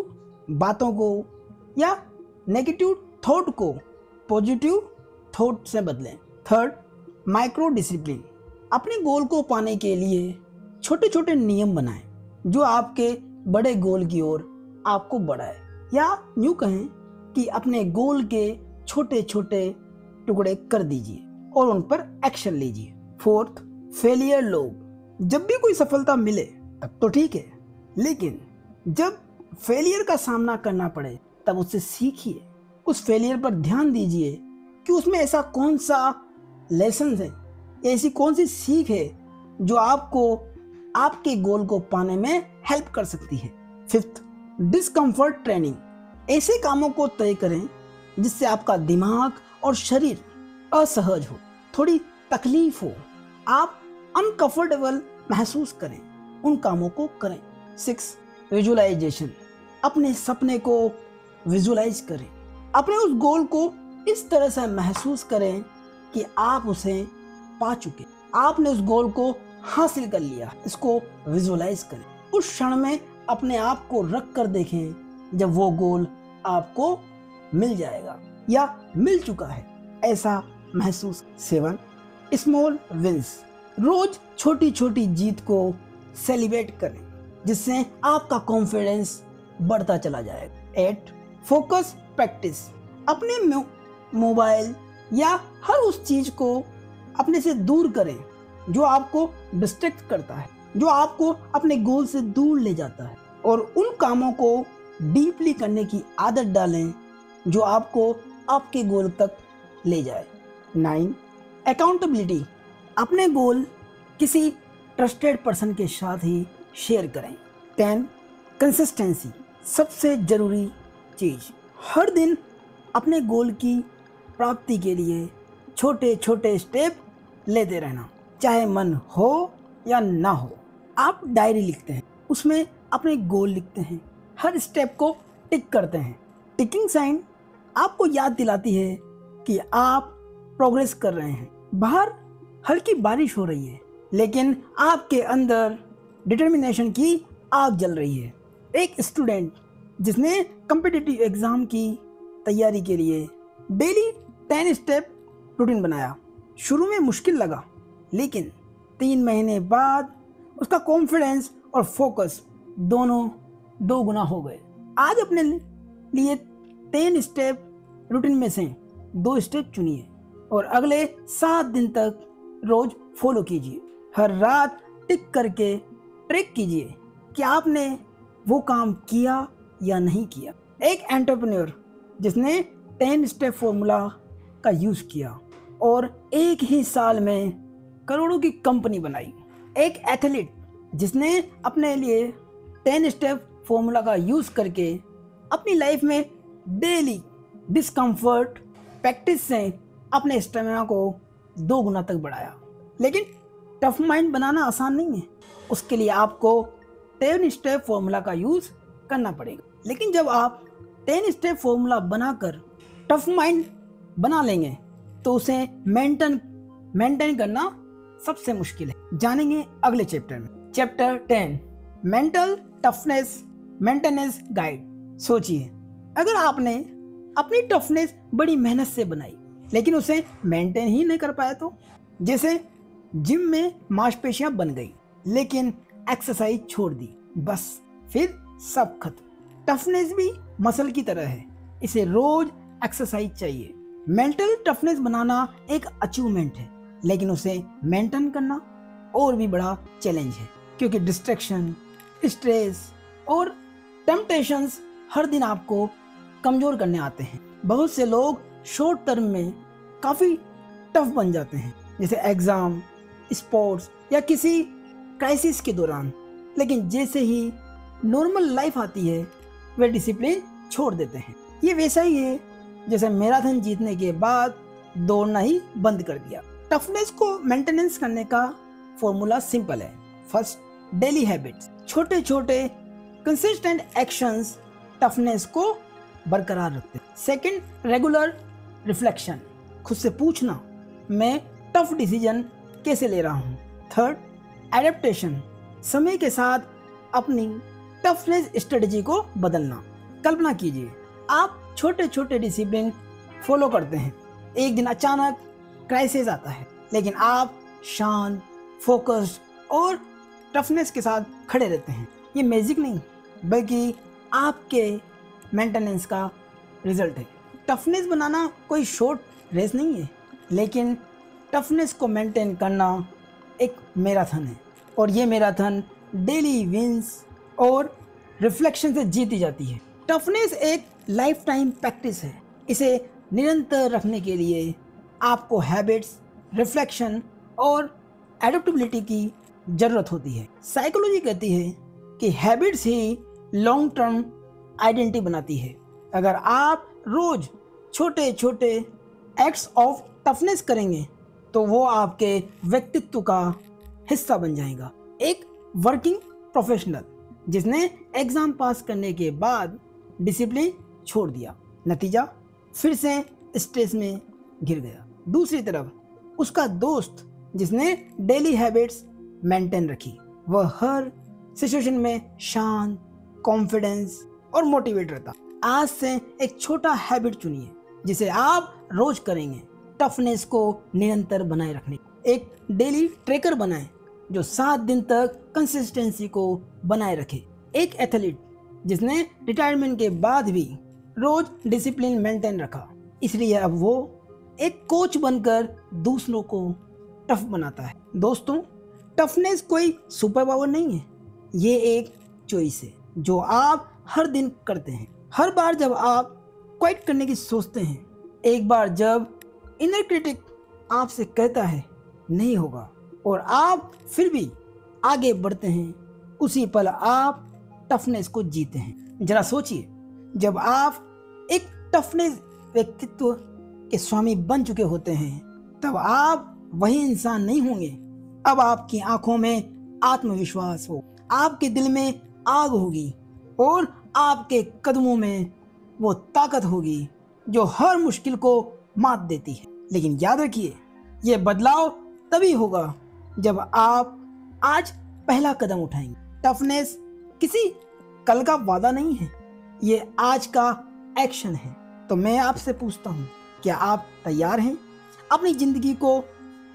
बातों को या नेगेटिव थॉट को पॉजिटिव थॉट से बदलें। Third, micro discipline. अपने गोल को पाने के लिए छोटे छोटे नियम बनाएं जो आपके बड़े गोल की ओर आपको बढ़ाए, या यूँ कहें कि अपने गोल के छोटे छोटे टुकड़े कर दीजिए और उन पर एक्शन लीजिए। Fourth, failure log. जब भी कोई सफलता मिले तब तो ठीक है, लेकिन जब फेलियर का सामना करना पड़े तब उससे सीखिए। उस फेलियर पर ध्यान दीजिए कि उसमें ऐसा कौन सा लेसन है, ऐसी कौन सी सीख है जो आपको आपके गोल को पाने में हेल्प कर सकती है। Fifth, discomfort training. ऐसे कामों को तय करें जिससे आपका दिमाग और शरीर असहज हो, थोड़ी तकलीफ हो, आप अनकंफर्टेबल महसूस करें, उन कामों को करें। 6, विजुअलाइजेशन। अपने सपने को विजुअलाइज करें। अपने उस गोल को इस तरह से महसूस करें कि आप उसे पा चुके, आपने उस गोल को हासिल कर लिया। इसको विजुअलाइज करें। उस क्षण में अपने आप को रख कर देखें जब वो गोल आपको मिल जाएगा या मिल चुका है, ऐसा महसूस। 7, स्मॉल विंस। रोज छोटी छोटी जीत को सेलिब्रेट करें जिससे आपका कॉन्फिडेंस बढ़ता चला जाएगा। 8, फोकस प्रैक्टिस। अपने मोबाइल या हर उस चीज को अपने से दूर करें जो आपको डिस्ट्रैक्ट करता है, जो आपको अपने गोल से दूर ले जाता है, और उन कामों को डीपली करने की आदत डालें जो आपको आपके गोल तक ले जाए। 9. अकाउंटेबिलिटी। अपने गोल किसी ट्रस्टेड पर्सन के साथ ही शेयर करें। 10. कंसिस्टेंसी। सबसे ज़रूरी चीज़, हर दिन अपने गोल की प्राप्ति के लिए छोटे छोटे स्टेप लेते रहना, चाहे मन हो या ना हो। आप डायरी लिखते हैं, उसमें अपने गोल लिखते हैं, हर स्टेप को टिक करते हैं। टिकिंग साइन आपको याद दिलाती है कि आप प्रोग्रेस कर रहे हैं। बाहर हल्की बारिश हो रही है, लेकिन आपके अंदर डिटर्मिनेशन की आग जल रही है। एक स्टूडेंट जिसने कॉम्पिटिटिव एग्ज़ाम की तैयारी के लिए डेली 10 स्टेप रूटीन बनाया। शुरू में मुश्किल लगा, लेकिन 3 महीने बाद उसका कॉन्फिडेंस और फोकस दोनों 2 गुना हो गए। आज अपने लिए 10 स्टेप रूटीन में से 2 स्टेप चुनिए और अगले 7 दिन तक रोज फॉलो कीजिए। हर रात टिक करके ट्रैक कीजिए कि आपने वो काम किया या नहीं किया। एक एंटरप्रेन्योर जिसने 10 स्टेप फॉर्मूला का यूज़ किया और एक ही साल में करोड़ों की कंपनी बनाई। एक एथलीट जिसने अपने लिए 10 स्टेप फॉर्मूला का यूज़ करके अपनी लाइफ में डेली डिस्कम्फर्ट प्रैक्टिस से अपने स्टेमिना को 2 गुना तक बढ़ाया। लेकिन टफ माइंड बनाना आसान नहीं है, उसके लिए आपको 10 स्टेप फॉर्मूला का यूज़ करना पड़ेगा। लेकिन जब आप 10 स्टेप फॉर्मूला बनाकर टफ माइंड बना लेंगे तो उसे मेंटेन करना सबसे मुश्किल है। जानेंगे अगले चैप्टर में। Chapter 10 mental toughness maintenance guide. सोचिए, अगर आपने अपनी टफनेस बड़ी मेहनत से बनाई लेकिन उसे मेंटेन ही नहीं कर पाया तो? जैसे जिम में मांसपेशियां बन गई लेकिन एक्सरसाइज छोड़ दी, बस फिर सब खत्म। टफनेस भी मसल की तरह है, इसे रोज एक्सरसाइज चाहिए। मेंटल टफनेस बनाना एक अचीवमेंट है, लेकिन उसे मेंटेन करना और भी बड़ा चैलेंज है, क्योंकि डिस्ट्रैक्शन, स्ट्रेस और टेम्पटेशंस हर दिन आपको कमज़ोर करने आते हैं। बहुत से लोग शॉर्ट टर्म में काफ़ी टफ बन जाते हैं, जैसे एग्ज़ाम, स्पोर्ट्स या किसी क्राइसिस के दौरान, लेकिन जैसे ही नॉर्मल लाइफ आती है वे डिसिप्लिन छोड़ देते हैं। ये वैसा ही है जैसे मैराथन जीतने के बाद दौड़ना ही बंद कर दिया। टफनेस को मेंटेनेंस करने का फॉर्मूला सिंपल है। First, daily habits. छोटे छोटे कंसिस्टेंट एक्शंस टफनेस को बरकरार रखते हैं। Second, regular reflection. खुद से पूछना, मैं टफ डिसीजन कैसे ले रहा हूँ। Third, adaptation. समय के साथ अपनी टफनेस स्ट्रेटजी को बदलना। कल्पना कीजिए, आप छोटे छोटे डिसिप्लिन फॉलो करते हैं, एक दिन अचानक क्राइसिस आता है, लेकिन आप शांत, फोकस्ड और टफनेस के साथ खड़े रहते हैं। ये मैजिक नहीं बल्कि आपके मेंटेनेंस का रिजल्ट है। टफनेस बनाना कोई शॉर्ट रेस नहीं है, लेकिन टफनेस को मेंटेन करना एक मैराथन है, और ये मैराथन डेली विंस और रिफ्लेक्शन से जीती जाती है। टफनेस एक लाइफ टाइम प्रैक्टिस है, इसे निरंतर रखने के लिए आपको हैबिट्स, रिफ्लेक्शन और एडेप्टेबिलिटी की ज़रूरत होती है। साइकोलॉजी कहती है कि हैबिट्स ही लॉन्ग टर्म आइडेंटिटी बनाती है। अगर आप रोज छोटे छोटे एक्ट्स ऑफ टफनेस करेंगे तो वो आपके व्यक्तित्व का हिस्सा बन जाएगा। एक वर्किंग प्रोफेशनल जिसने एग्ज़ाम पास करने के बाद डिसिप्लिन छोड़ दिया, नतीजा फिर से स्ट्रेस में घिर गया। दूसरी तरफ उसका दोस्त जिसने डेली हैबिट्स मेंटेन रखी, वह हर सिचुएशन में शांत, कॉन्फिडेंस और मोटिवेट रहता। आज से एक छोटा हैबिट चुनिए जिसे आप रोज करेंगे, टफनेस को निरंतर बनाए रखने। एक डेली ट्रैकर बनाएं जो 7 दिन तक कंसिस्टेंसी को बनाए रखे। एक एथलीट जिसने रिटायरमेंट के बाद भी रोज डिसिप्लिन मेंटेन रखा, इसलिए अब वो एक कोच बनकर दूसरों को टफ बनाता है। दोस्तों, टफनेस कोई सुपर पावर नहीं है, ये एक चॉइस है जो आप हर दिन करते हैं। हर बार जब आप क्विट करने की सोचते हैं, एक बार जब इनर क्रिटिक आपसे कहता है नहीं होगा और आप फिर भी आगे बढ़ते हैं, उसी पल आप टफनेस को जीते हैं। जरा सोचिए, जब आप एक टफनेस व्यक्तित्व के स्वामी बन चुके होते हैं, तब आप वही इंसान नहीं होंगे। अब आपकी आंखों में आत्मविश्वास हो, आपके दिल में आग होगी और आपके कदमों में वो ताकत होगी जो हर मुश्किल को मात देती है। लेकिन याद रखिए, ये बदलाव तभी होगा जब आप आज पहला कदम उठाएंगे। टफनेस किसी कल का वादा नहीं है, ये आज का एक्शन है। तो मैं आपसे पूछता हूँ, क्या आप तैयार हैं अपनी ज़िंदगी को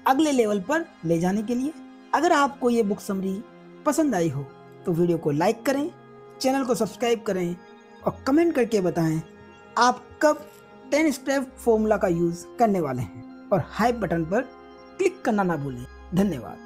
अगले लेवल पर ले जाने के लिए? अगर आपको ये बुक समरी पसंद आई हो तो वीडियो को लाइक करें, चैनल को सब्सक्राइब करें और कमेंट करके बताएं आप कब 10 स्टेप फॉर्मूला का यूज़ करने वाले हैं। और हाइप बटन पर क्लिक करना ना भूलें। धन्यवाद।